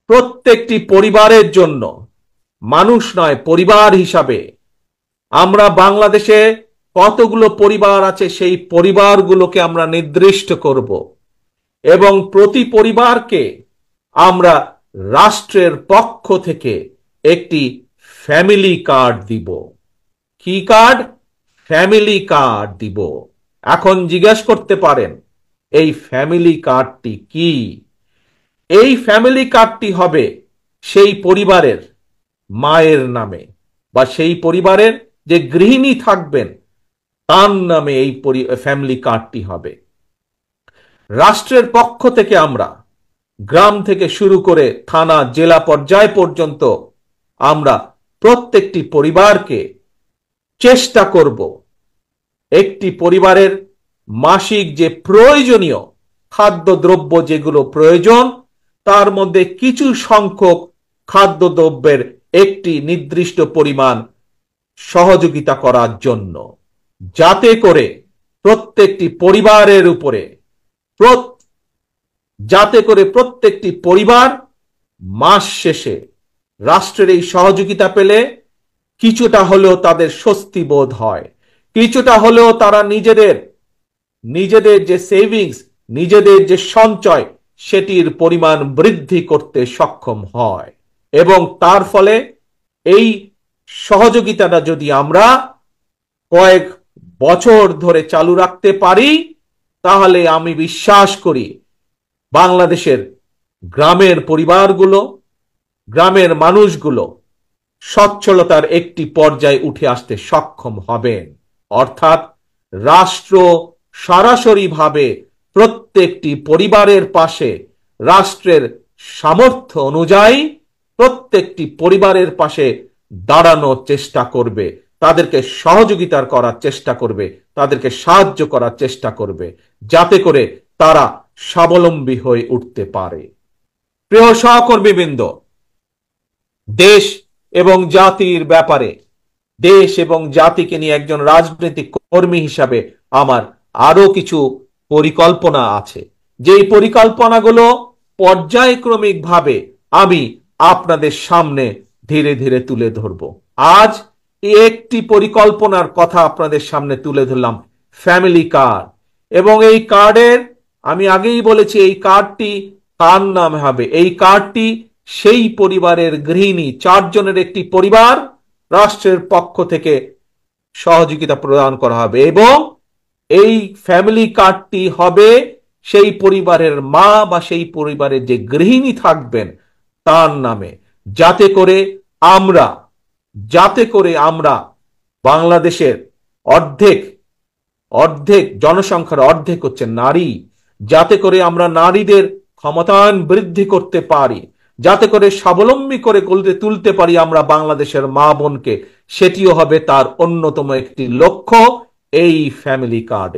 প্রত্যেকটি পরিবারের জন্য, মানুষ নয় পরিবার হিসাবে আমরা বাংলাদেশে কতগুলো পরিবার আছে সেই পরিবারগুলোকে আমরা নির্দিষ্ট করব এবং প্রতি পরিবারকে আমরা রাষ্ট্রের পক্ষ থেকে একটি ফ্যামিলি কার্ড দিব। কি কার্ড? ফ্যামিলি কার্ড দিব। এখন জিজ্ঞেস করতে পারেন এই ফ্যামিলি কার্ডটি কি? এই ফ্যামিলি কার্ডটি হবে সেই পরিবারের মায়ের নামে বা সেই পরিবারের যে গৃহিণী থাকবেন তার নামে এই ফ্যামিলি কার্ডটি হবে। রাষ্ট্রের পক্ষ থেকে আমরা গ্রাম থেকে শুরু করে থানা জেলা পর্যায় পর্যন্ত আমরা প্রত্যেকটি পরিবারকে চেষ্টা করব একটি পরিবারের মাসিক যে প্রয়োজনীয় খাদ্যদ্রব্য যেগুলো প্রয়োজন তার মধ্যে কিছু সংখ্যক খাদ্যদ্রব্যের একটি নির্দিষ্ট পরিমাণ সহযোগিতা করার জন্য, যাতে করে প্রত্যেকটি পরিবারের উপরে প্রত্যেকটি পরিবার মাস শেষে রাষ্ট্রের এই সহযোগিতা পেলে কিছুটা হলেও তাদের স্বস্তি বোধ হয়, কিছুটা হলেও তারা নিজেদের যে সেভিংস, নিজেদের যে সঞ্চয় সেটির পরিমাণ বৃদ্ধি করতে সক্ষম হয়। এবং তার ফলে এই সহযোগিতাটা যদি আমরা কয়েক বছর ধরে চালু রাখতে পারি তাহলে আমি বিশ্বাস করি বাংলাদেশের গ্রামের পরিবারগুলো, গ্রামের মানুষগুলো সচ্ছলতার একটি পর্যায়ে উঠে আসতে সক্ষম হবেন। অর্থাৎ রাষ্ট্র সরাসরিভাবে প্রত্যেকটি পরিবারের পাশে রাষ্ট্রের সামর্থ্য অনুযায়ী প্রত্যেকটি পরিবারের পাশে দাঁড়ানোর চেষ্টা করবে, তাদেরকে সহযোগিতা করার চেষ্টা করবে, তাদেরকে সাহায্য করার চেষ্টা করবে, যাতে করে তারা স্বাবলম্বী হয়ে উঠতে পারে। প্রিয় সহকর্মীবৃন্দ, দেশ এবং জাতির ব্যাপারে, দেশ এবং জাতিকে নিয়ে একজন রাজনৈতিক কর্মী হিসাবে আমার আরো কিছু পরিকল্পনা আছে, যেই পরিকল্পনাগুলো পর্যায়ক্রমিকভাবে আমি আপনাদের সামনে ধীরে ধীরে তুলে ধরব। আজ একটি পরিকল্পনার কথা আপনাদের সামনে তুলে ধরলাম, ফ্যামিলি কার্ড। এবং এই কার্ডের আমি আগেই বলেছি এই কার্ডটি কার নামে হবে? এই কার্ডটি সেই পরিবারের গৃহিণী, 4 জনের একটি পরিবার, রাষ্ট্রের পক্ষ থেকে সহযোগিতা প্রদান করা হবে এবং এই ফ্যামিলি কার্ডটি হবে সেই পরিবারের মা বা সেই পরিবারের যে গৃহিণী থাকবেন তার নামে, যাতে করে আমরা বাংলাদেশের অর্ধেক জনসংখ্যার অর্ধেক হচ্ছে নারী, যাতে করে আমরা নারীদের ক্ষমতায়ন বৃদ্ধি করতে পারি, যাতে করে স্বাবলম্বী করে তুলতে পারি আমরা বাংলাদেশের মা বোনকে, সেটিও হবে তার অন্যতম একটি লক্ষ্য এই ফ্যামিলি কার্ডে।